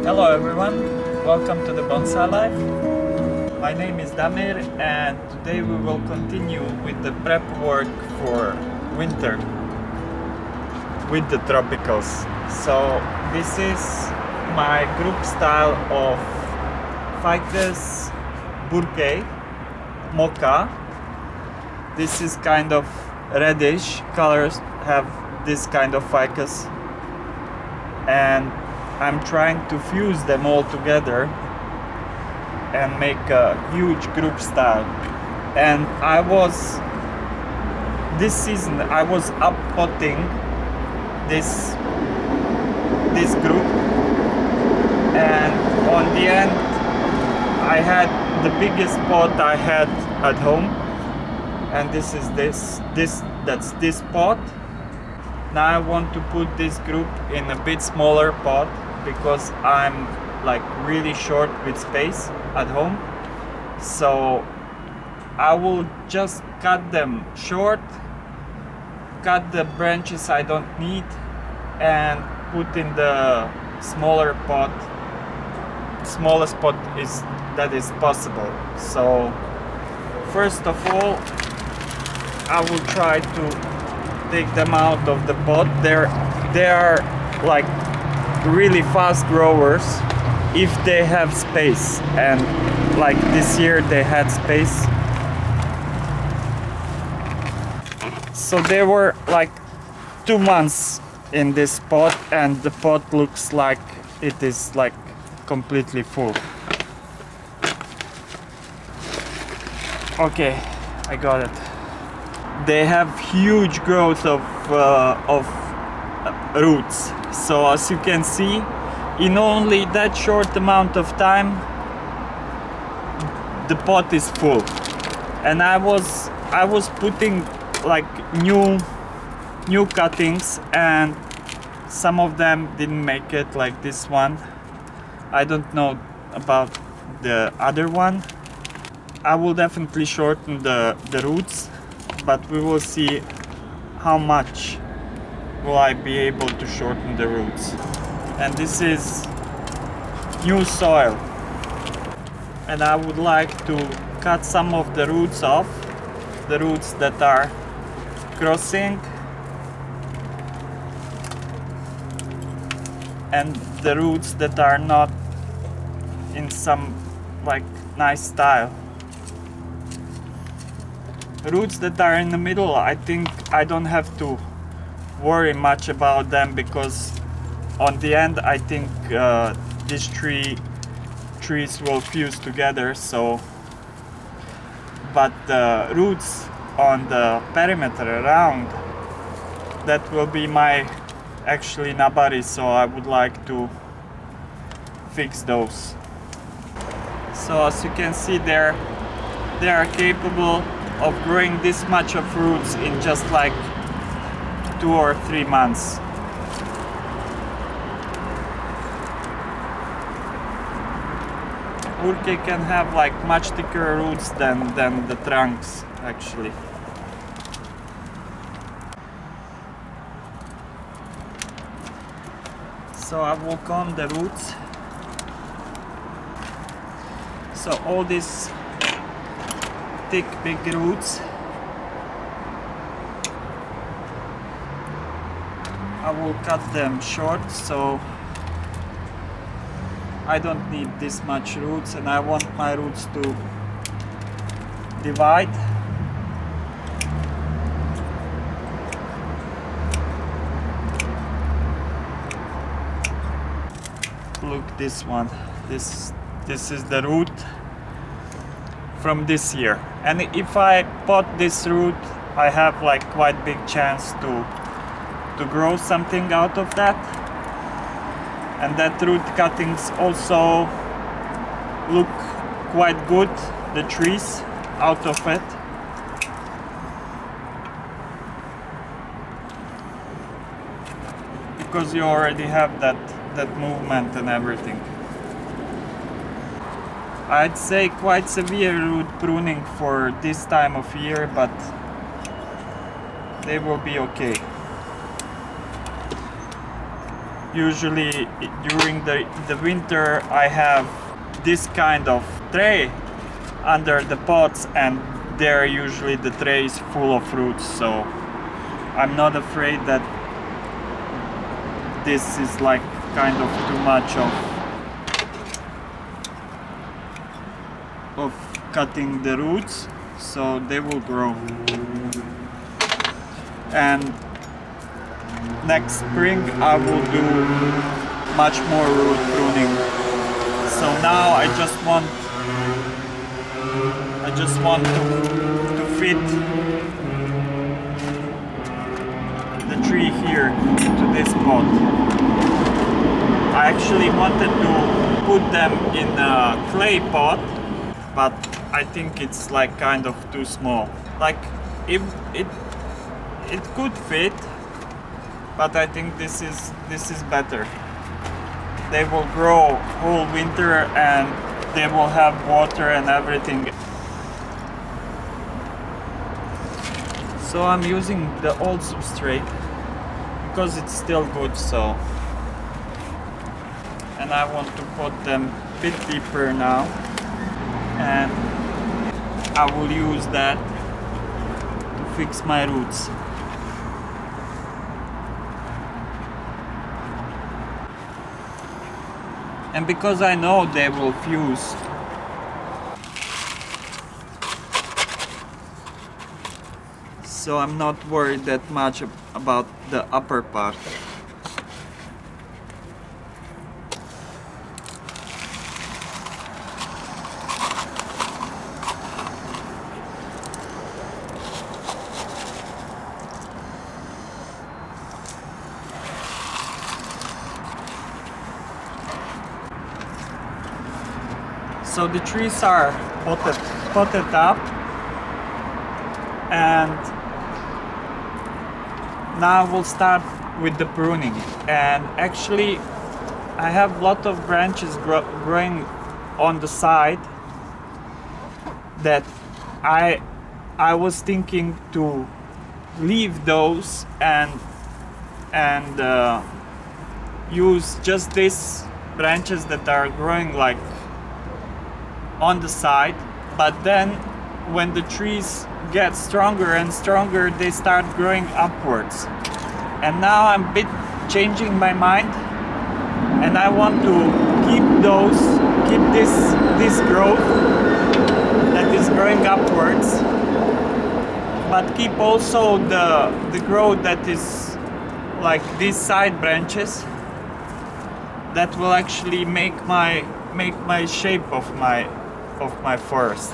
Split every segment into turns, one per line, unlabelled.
Hello everyone, welcome to the Bonsai Life. My name is Damir and today we will continue with the prep work for winter with the tropicals. So this is my group style of Ficus Burkei Mocha. This is kind of reddish colors, have this kind of ficus, and I'm trying to fuse them all together and make a huge group style. And this season I was up potting this group, and on the end I had the biggest pot I had at home, and this is this pot. Now I want to put this group in a bit smaller pot because I'm like really short with space at home. So I will just cut them short, cut the branches I don't need, and put in the smaller pot, smallest pot that is possible. So first of all, I will try to take them out of the pot. They are like really fast growers if they have space, and like this year they had space. So they were like 2 months in this pot, and the pot looks like it is like completely full. Okay, I got it. They have huge growth of roots. So as you can see, in only that short amount of time, the pot is full. And I was putting like new cuttings, and some of them didn't make it, like this one. I don't know about the other one. I will definitely shorten the roots, but we will see how much will I be able to shorten the roots. And this is new soil, and I would like to cut some of the roots off, the roots that are crossing, and the roots that are not in some like nice style. Roots that are in the middle, I think I don't have to worry much about them, because on the end I think these trees will fuse together. So, but the roots on the perimeter around, that will be my actually nabari, so I would like to fix those. So as you can see, they are capable of growing this much of roots in just like 2 or 3 months. Burkei can have like much thicker roots than the trunks actually. So I will comb the roots. So all these thick big roots, I will cut them short, so I don't need this much roots, and I want my roots to divide. Look, this one, this is the root from this year, and if I pot this root, I have like quite big chance to grow something out of that. And that root cuttings also look quite good, the trees out of it. Because you already have that movement and everything. I'd say quite severe root pruning for this time of year, but they will be okay. Usually during the winter I have this kind of tray under the pots, and there usually the tray is full of fruits, so I'm not afraid that this is like kind of too much of cutting the roots, so they will grow. And next spring I will do much more root pruning. So now I just want to fit the tree here into this pot. I actually wanted to put them in a clay pot, but I think it's like kind of too small. Like it could fit, but I think this is better. They will grow whole winter and they will have water and everything. So I'm using the old substrate because it's still good, so. And I want to put them a bit deeper now, and I will use that to fix my roots. And because I know they will fuse, so I'm not worried that much about the upper part. So the trees are potted up, and now we'll start with the pruning. And actually I have a lot of branches growing on the side that I was thinking to leave those and use just these branches that are growing like on the side, but then when the trees get stronger and stronger, they start growing upwards. And now I'm a bit changing my mind, and I want to keep this growth that is growing upwards, but keep also the growth that is like these side branches that will actually make my shape of my forest.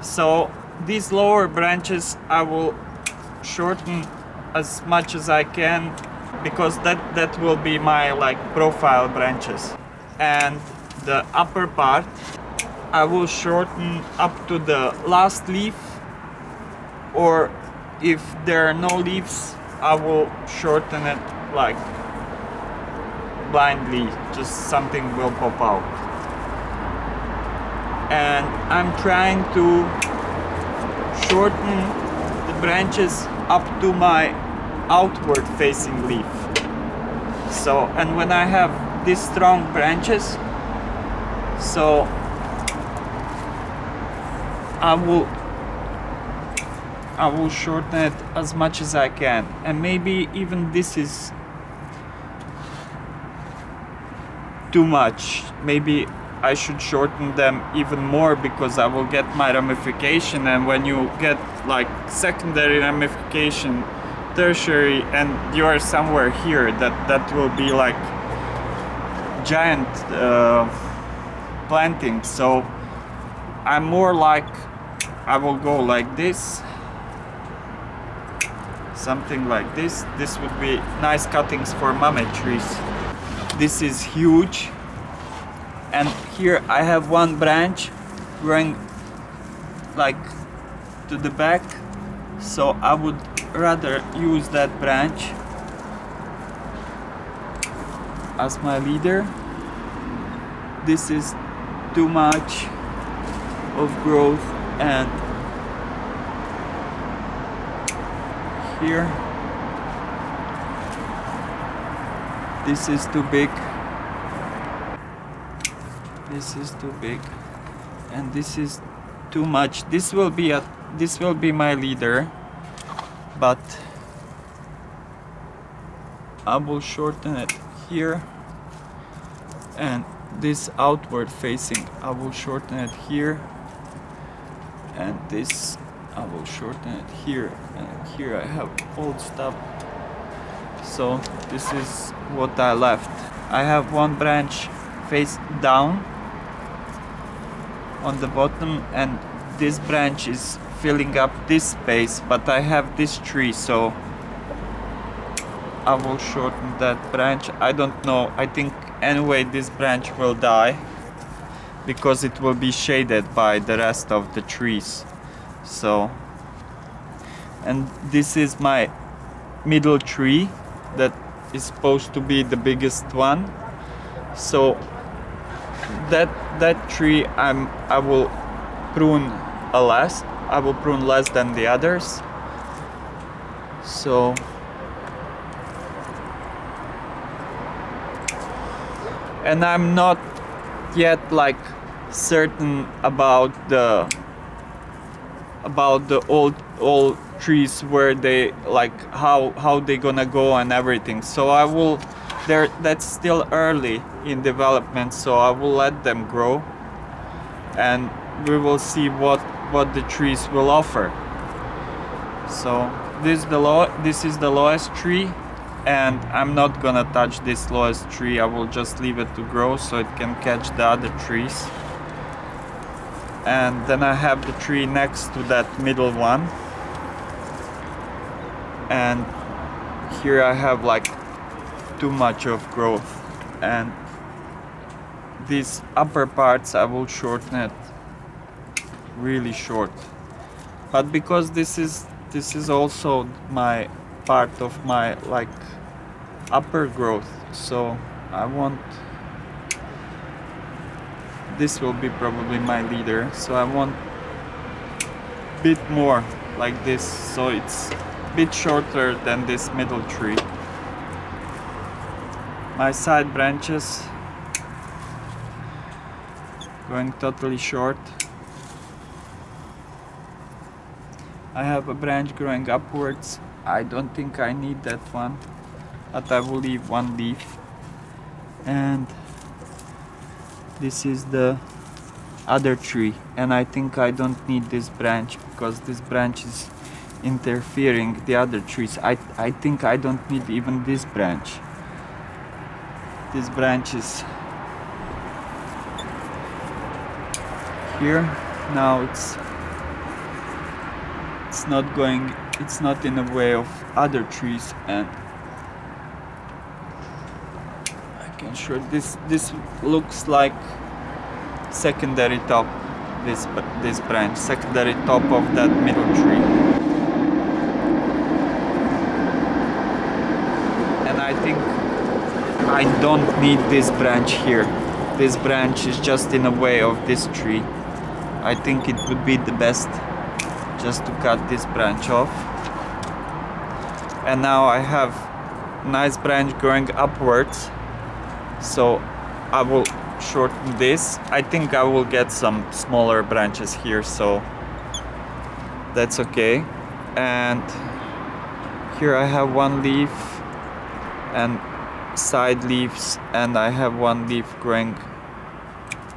So these lower branches I will shorten as much as I can, because that will be my like profile branches. And the upper part I will shorten up to the last leaf, or if there are no leaves I will shorten it like blindly, just something will pop out. And I'm trying to shorten the branches up to my outward facing leaf. So, and when I have these strong branches, so I will shorten it as much as I can. And maybe even this is too much. Maybe I should shorten them even more, because I will get my ramification, and when you get like secondary ramification, tertiary, and you are somewhere here, that will be like giant planting. So I'm more like, I will go like this, something like this. This would be nice cuttings for mame trees. This is huge. And here I have one branch growing like to the back, so I would rather use that branch as my leader. This is too much of growth, and here This is too big. This is too big, and this is too much. This will be my leader, but I will shorten it here, and this outward facing I will shorten it here, and this I will shorten it here, and here I have old stuff. So this is what I left. I have one branch face down on the bottom, and this branch is filling up this space, but I have this tree, so I will shorten that branch. I don't know, I think anyway this branch will die because it will be shaded by the rest of the trees. So, and this is my middle tree that is supposed to be the biggest one. So that tree I will prune less. I will prune less than the others. So and I'm not yet like certain about the old trees, where they like how they gonna go and everything. So I will that's still early in development, so I will let them grow and we will see what the trees will offer. So this is the lowest tree, and I'm not gonna touch this lowest tree. I will just leave it to grow so it can catch the other trees. And then I have the tree next to that middle one, and here I have like too much of growth, and these upper parts I will shorten it really short. But because this is also my part of my like upper growth, so I want, this will be probably my leader, so I want a bit more like this, so it's a bit shorter than this middle tree. My side branches going totally short. I have a branch growing upwards. I don't think I need that one, but I will leave one leaf. And this is the other tree, and I think I don't need this branch because this branch is interfering the other trees. I think I don't need even this branch. This branch is here. Now it's not in the way of other trees, and I can show this looks like secondary top, this branch, secondary top of that middle tree. And I think I don't need this branch here. This branch is just in the way of this tree. I think it would be the best just to cut this branch off. And now I have a nice branch growing upwards, so I will shorten this. I think I will get some smaller branches here, so that's okay. And here I have one leaf and side leaves, and I have one leaf growing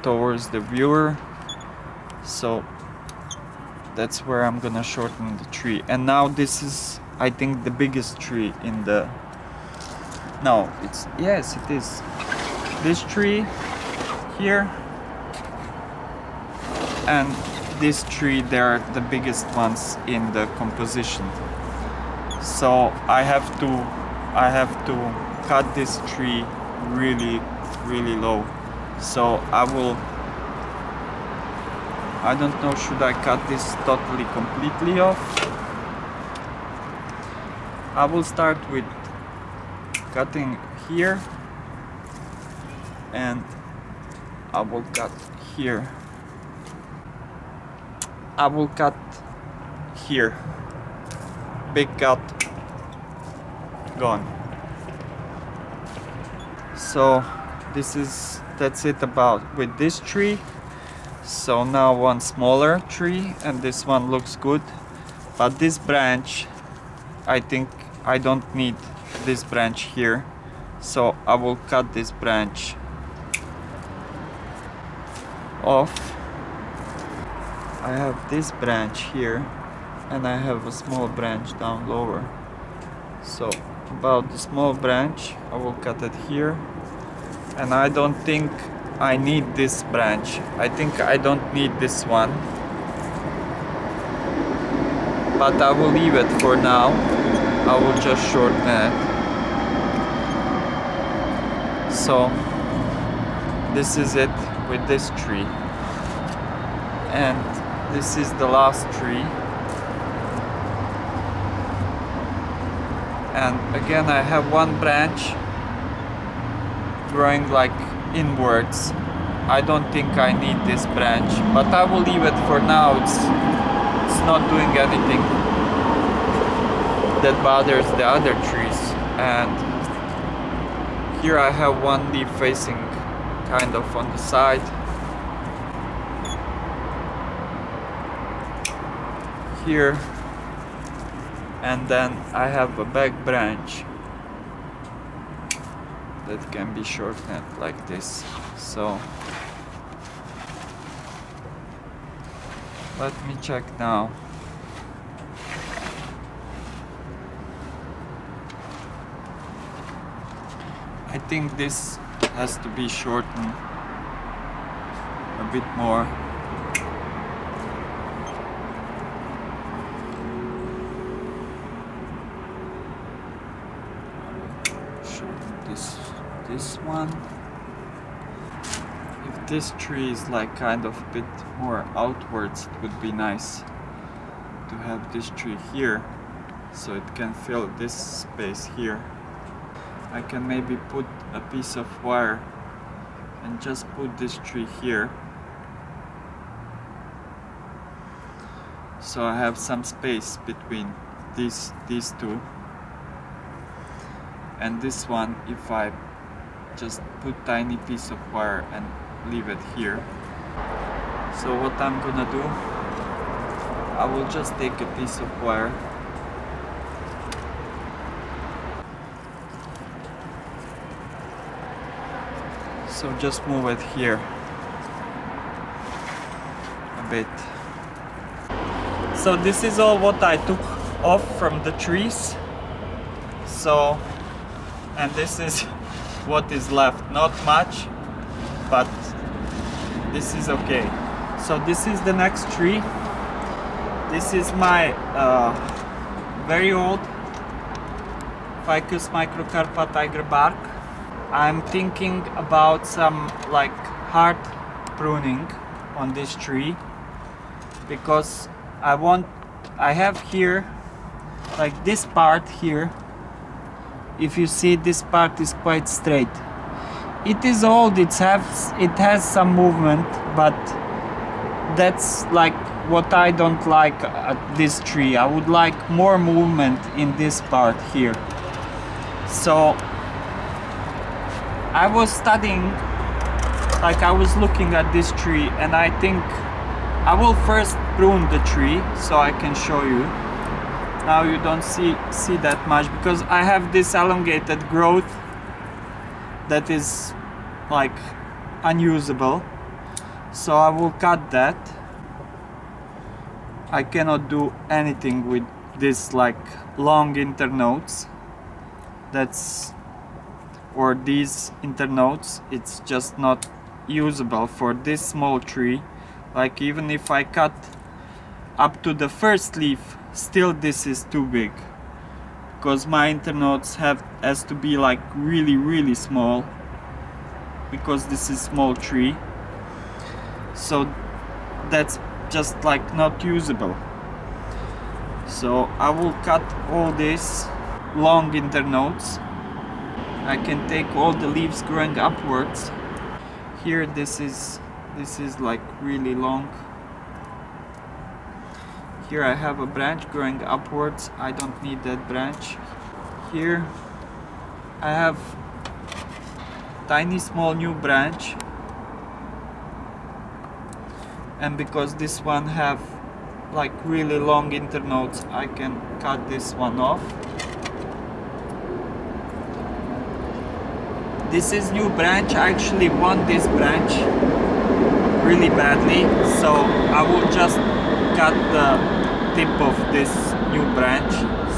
towards the viewer, so that's where I'm gonna shorten the tree. And now this is, I think, the biggest tree in the, no, it's, yes it is, this tree here and this tree, they're the biggest ones in the composition. So I have to cut this tree really low. So I don't know, should I cut this totally completely off? I will start with cutting here, and I will cut here. I will cut here. Big cut. Gone. So that's it about with this tree. So now one smaller tree, and this one looks good, but this branch, I think I don't need this branch here, so I will cut this branch off. I have this branch here, and I have a small branch down lower. So about the small branch, I will cut it here, and I don't think I need this branch. I think I don't need this one, but I will leave it for now. I will just shorten it. So this is it with this tree, and this is the last tree. And again, I have one branch growing like inwards. I don't think I need this branch, but I will leave it for now. It's not doing anything that bothers the other trees. And here I have one leaf facing kind of on the side. Here, and then I have a back branch that can be shortened like this. So let me check now. I think this has to be shortened a bit more. This one. If this tree is like kind of a bit more outwards, it would be nice to have this tree here, so it can fill this space here. I can maybe put a piece of wire and just put this tree here, so I have some space between these two. And this one, if I just put tiny piece of wire and leave it here. So what I'm gonna do, I will just take a piece of wire, so just move it here a bit. So this is all what I took off from the trees. So, and this is what is left. Not much, but this is okay. So this is the next tree. This is my very old Ficus microcarpa tiger bark. I'm thinking about some like hard pruning on this tree, because I have here like this part here. If you see, this part is quite straight. It is old, it has some movement, but that's like what I don't like at this tree. I would like more movement in this part here. So I was studying, like I was looking at this tree, and I think I will first prune the tree so I can show you. Now you don't see that much, because I have this elongated growth that is like unusable. So I will cut that. I cannot do anything with this like long internodes. Or these internodes, it's just not usable for this small tree. Like even if I cut up to the first leaf, still this is too big, because my internodes has to be like really small, because this is small tree. So that's just like not usable. So I will cut all these long internodes. I can take all the leaves growing upwards. Here this is like really long. Here I have a branch growing upwards. I don't need that branch. Here I have tiny small new branch, and because this one have like really long internodes, I can cut this one off. This is new branch. I actually want this branch really badly, so I will just cut the tip of this new branch.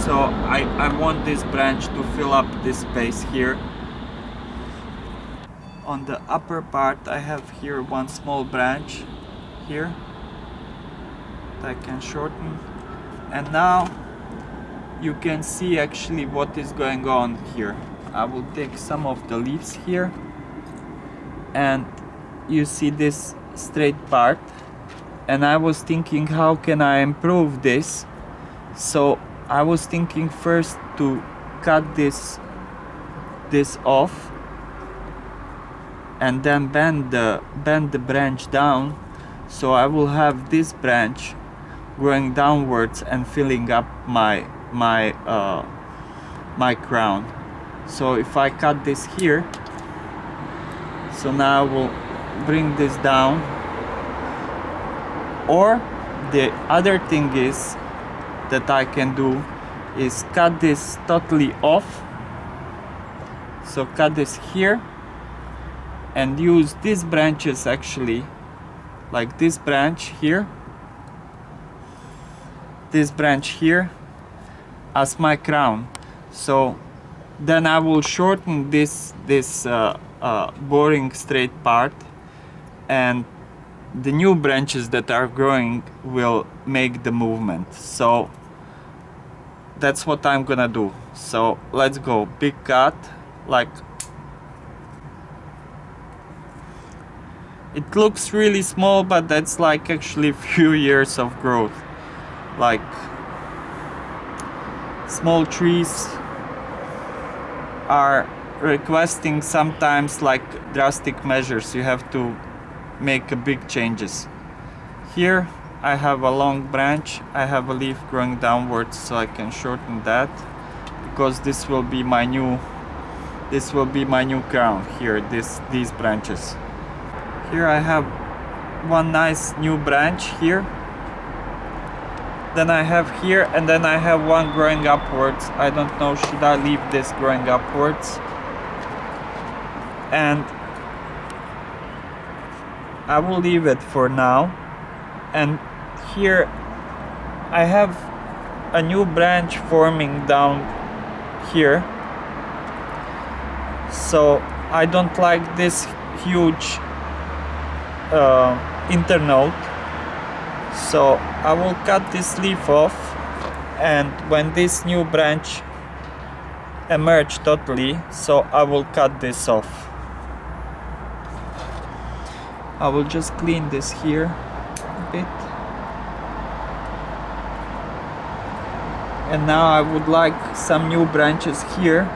So I want this branch to fill up this space here. On the upper part I have here one small branch here that I can shorten, and now you can see actually what is going on here. I will take some of the leaves here, and you see this straight part, and I was thinking how can I improve this. So I was thinking first to cut this off and then bend the branch down, so I will have this branch going downwards and filling up my crown. So if I cut this here, so now I will bring this down. Or the other thing is that I can do is cut this totally off. So cut this here and use these branches actually, like this branch here, this branch here, as my crown. So then I will shorten this boring straight part, and the new branches that are growing will make the movement. So that's what I'm gonna do. So let's go. Big cut, like it looks really small, but that's like actually a few years of growth. Like small trees are requesting sometimes like drastic measures. You have to make a big changes. Here I have a long branch, I have a leaf growing downwards, so I can shorten that, because this will be my new crown here, these branches. Here I have one nice new branch here, then I have here, and then I have one growing upwards. I don't know, should I leave this growing upwards? And I will leave it for now. And here I have a new branch forming down here, so I don't like this huge internode, so I will cut this leaf off, and when this new branch emerge totally, so I will cut this off. I will just clean this here a bit. And now I would like some new branches here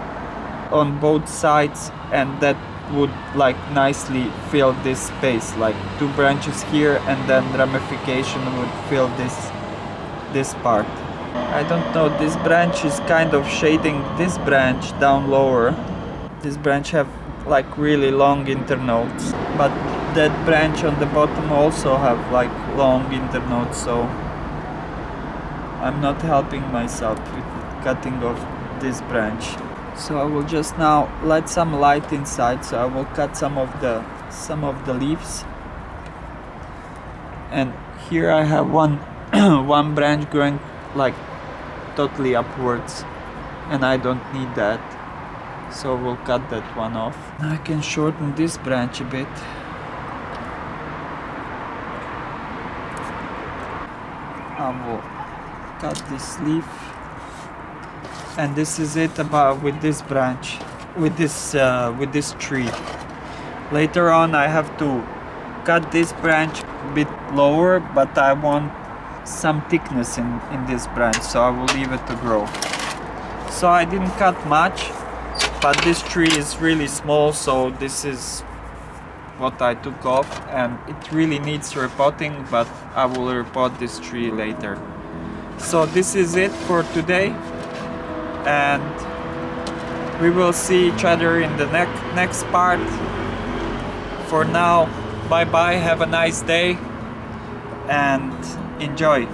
on both sides, and that would like nicely fill this space, like two branches here, and then ramification would fill this part. I don't know, this branch is kind of shading this branch down lower. This branch have like really long internodes, but that branch on the bottom also have like long internodes, so I'm not helping myself with cutting off this branch. So I will just now let some light inside, so I will cut some of the leaves. And here I have one one branch growing like totally upwards, and I don't need that, so we'll cut that one off. I can shorten this branch a bit. I will cut this leaf, and this is it about with this branch, with this tree. Later on I have to cut this branch a bit lower, but I want some thickness in this branch, so I will leave it to grow. So I didn't cut much, but this tree is really small, so this is what I took off, and it really needs repotting, but I will repot this tree later. So this is it for today, and We will see each other in the next part. For now, bye bye, have a nice day and enjoy.